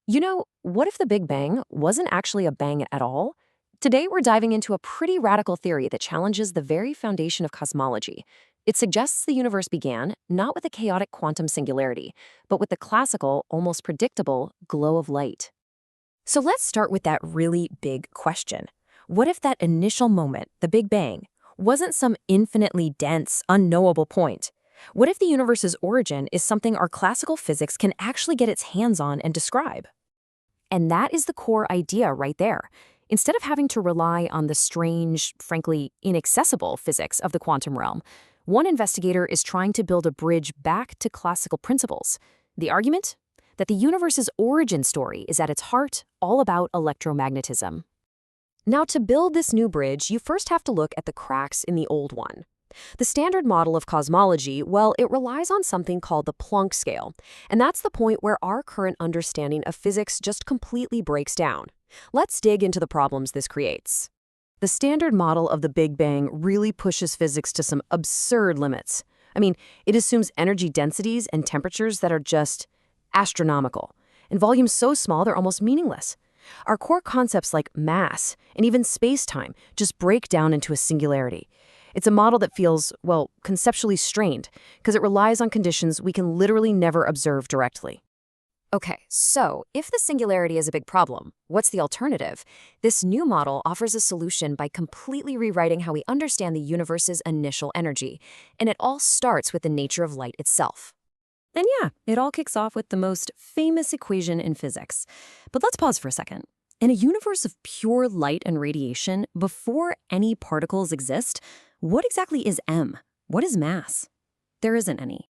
What if the Big Bang wasn't actually a bang at all? Today, we're diving into a pretty radical theory that challenges the very foundation of cosmology. It suggests the universe began not with a chaotic quantum singularity, but with the classical, almost predictable glow of light. So let's start with that really big question. What if that initial moment, the Big Bang, wasn't some infinitely dense, unknowable point? What if the universe's origin is something our classical physics can actually get its hands on and describe? And that is the core idea right there. Instead of having to rely on the strange, frankly, inaccessible physics of the quantum realm, one investigator is trying to build a bridge back to classical principles. The argument? That the universe's origin story is at its heart all about electromagnetism. Now, to build this new bridge, you first have to look at the cracks in the old one. The standard model of cosmology, well, it relies on something called the Planck scale, and that's the point where our current understanding of physics just completely breaks down. Let's dig into the problems this creates. The standard model of the Big Bang really pushes physics to some absurd limits. It assumes energy densities and temperatures that are just astronomical, and volumes so small they're almost meaningless. Our core concepts like mass and even space-time just break down into a singularity. It's a model that feels, well, conceptually strained, because it relies on conditions we can literally never observe directly. Okay, so if the singularity is a big problem, what's the alternative? This new model offers a solution by completely rewriting how we understand the universe's initial energy, and it all starts with the nature of light itself. And yeah, it all kicks off with the most famous equation in physics. But let's pause for a second. In a universe of pure light and radiation, before any particles exist, what exactly is m? What is mass? There isn't any.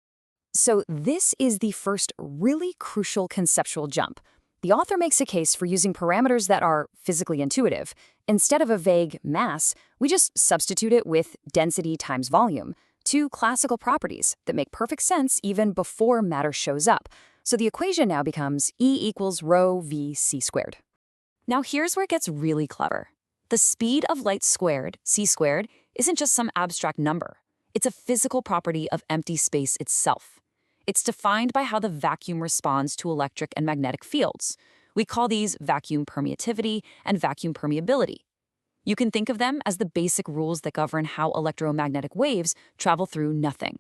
So this is the first really crucial conceptual jump. The author makes a case for using parameters that are physically intuitive. Instead of a vague mass, we just substitute it with density times volume, two classical properties that make perfect sense even before matter shows up. So the equation now becomes E equals rho v c squared. Now here's where it gets really clever. The speed of light squared, c squared, isn't just some abstract number. It's a physical property of empty space itself. It's defined by how the vacuum responds to electric and magnetic fields. We call these vacuum permeativity and vacuum permeability. You can think of them as the basic rules that govern how electromagnetic waves travel through nothing.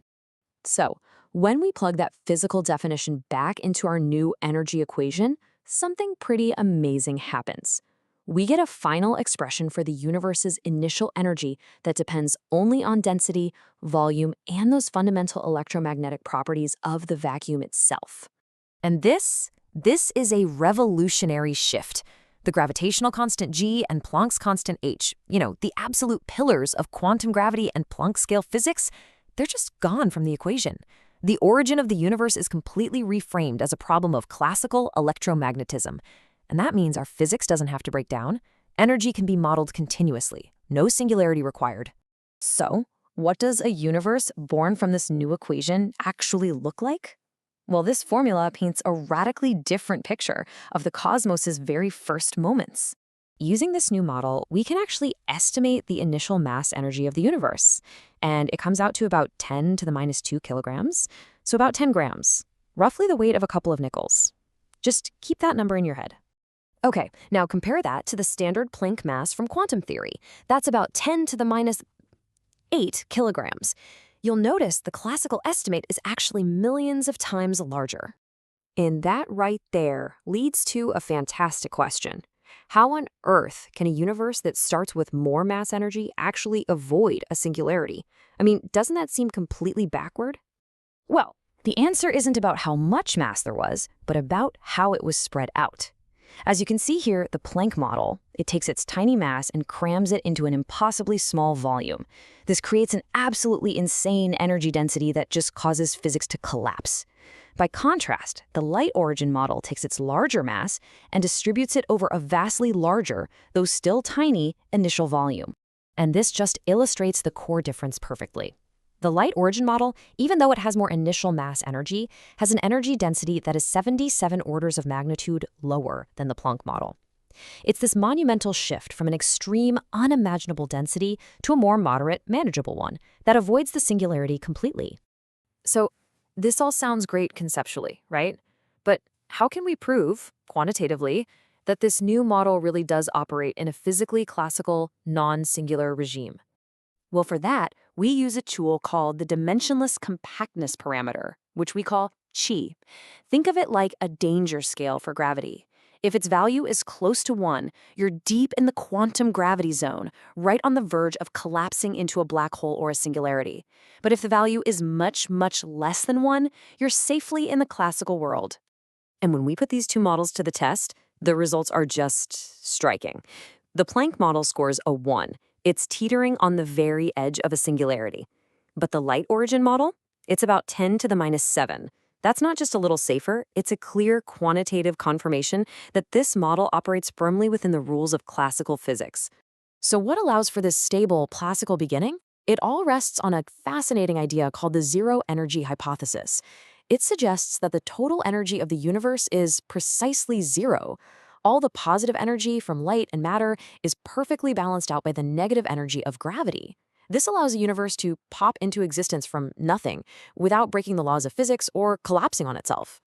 So, when we plug that physical definition back into our new energy equation, something pretty amazing happens. We get a final expression for the universe's initial energy that depends only on density, volume, and those fundamental electromagnetic properties of the vacuum itself. And this is a revolutionary shift. The gravitational constant g and Planck's constant h, the absolute pillars of quantum gravity and Planck scale physics, they're just gone from the equation. The origin of the universe is completely reframed as a problem of classical electromagnetism. And that means our physics doesn't have to break down. Energy can be modeled continuously, no singularity required. So, what does a universe born from this new equation actually look like? Well, this formula paints a radically different picture of the cosmos's very first moments. Using this new model, we can actually estimate the initial mass energy of the universe, and it comes out to about 10 to the minus 2 kilograms, so about 10 grams, roughly the weight of a couple of nickels. Just keep that number in your head. Okay, now compare that to the standard Planck mass from quantum theory. That's about 10 to the minus 8 kilograms. You'll notice the classical estimate is actually millions of times larger. And that right there leads to a fantastic question. How on earth can a universe that starts with more mass energy actually avoid a singularity? Doesn't that seem completely backward? Well, the answer isn't about how much mass there was, but about how it was spread out. As you can see here, the Planck model, it takes its tiny mass and crams it into an impossibly small volume. This creates an absolutely insane energy density that just causes physics to collapse. By contrast, the light origin model takes its larger mass and distributes it over a vastly larger, though still tiny, initial volume. And this just illustrates the core difference perfectly. The light origin model, even though it has more initial mass energy, has an energy density that is 77 orders of magnitude lower than the Planck model. It's this monumental shift from an extreme, unimaginable density to a more moderate, manageable one that avoids the singularity completely. So, this all sounds great conceptually, right? But how can we prove, quantitatively, that this new model really does operate in a physically classical, non-singular regime? Well, for that, we use a tool called the dimensionless compactness parameter, which we call chi. Think of it like a danger scale for gravity. If its value is close to 1, you're deep in the quantum gravity zone, right on the verge of collapsing into a black hole or a singularity. But if the value is much, much less than 1, you're safely in the classical world. And when we put these two models to the test, the results are just striking. The Planck model scores a 1. It's teetering on the very edge of a singularity. But the light origin model? It's about 10 to the minus 7. That's not just a little safer, it's a clear quantitative confirmation that this model operates firmly within the rules of classical physics. So what allows for this stable classical beginning? It all rests on a fascinating idea called the zero-energy hypothesis. It suggests that the total energy of the universe is precisely zero. All the positive energy from light and matter is perfectly balanced out by the negative energy of gravity. This allows a universe to pop into existence from nothing without breaking the laws of physics or collapsing on itself.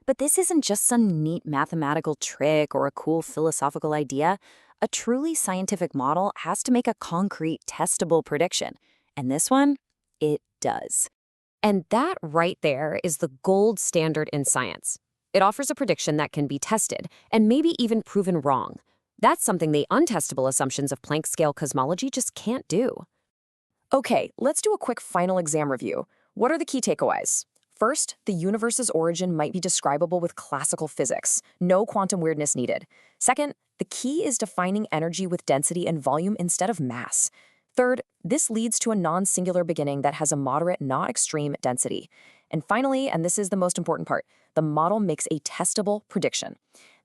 But this isn't just some neat mathematical trick or a cool philosophical idea. A truly scientific model has to make a concrete, testable prediction. And this one, it does. And that right there is the gold standard in science. It offers a prediction that can be tested and maybe even proven wrong. That's something the untestable assumptions of Planck scale cosmology just can't do. Okay, let's do a quick final exam review. What are the key takeaways? First, the universe's origin might be describable with classical physics. No quantum weirdness needed. Second, the key is defining energy with density and volume instead of mass. Third, this leads to a non-singular beginning that has a moderate, not extreme density. And finally, and this is the most important part, the model makes a testable prediction.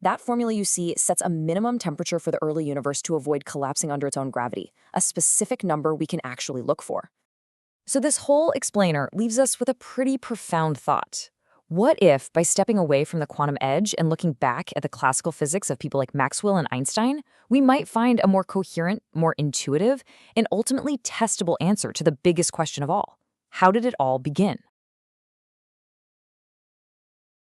That formula you see sets a minimum temperature for the early universe to avoid collapsing under its own gravity, a specific number we can actually look for. So this whole explainer leaves us with a pretty profound thought. What if, by stepping away from the quantum edge and looking back at the classical physics of people like Maxwell and Einstein, we might find a more coherent, more intuitive, and ultimately testable answer to the biggest question of all? How did it all begin?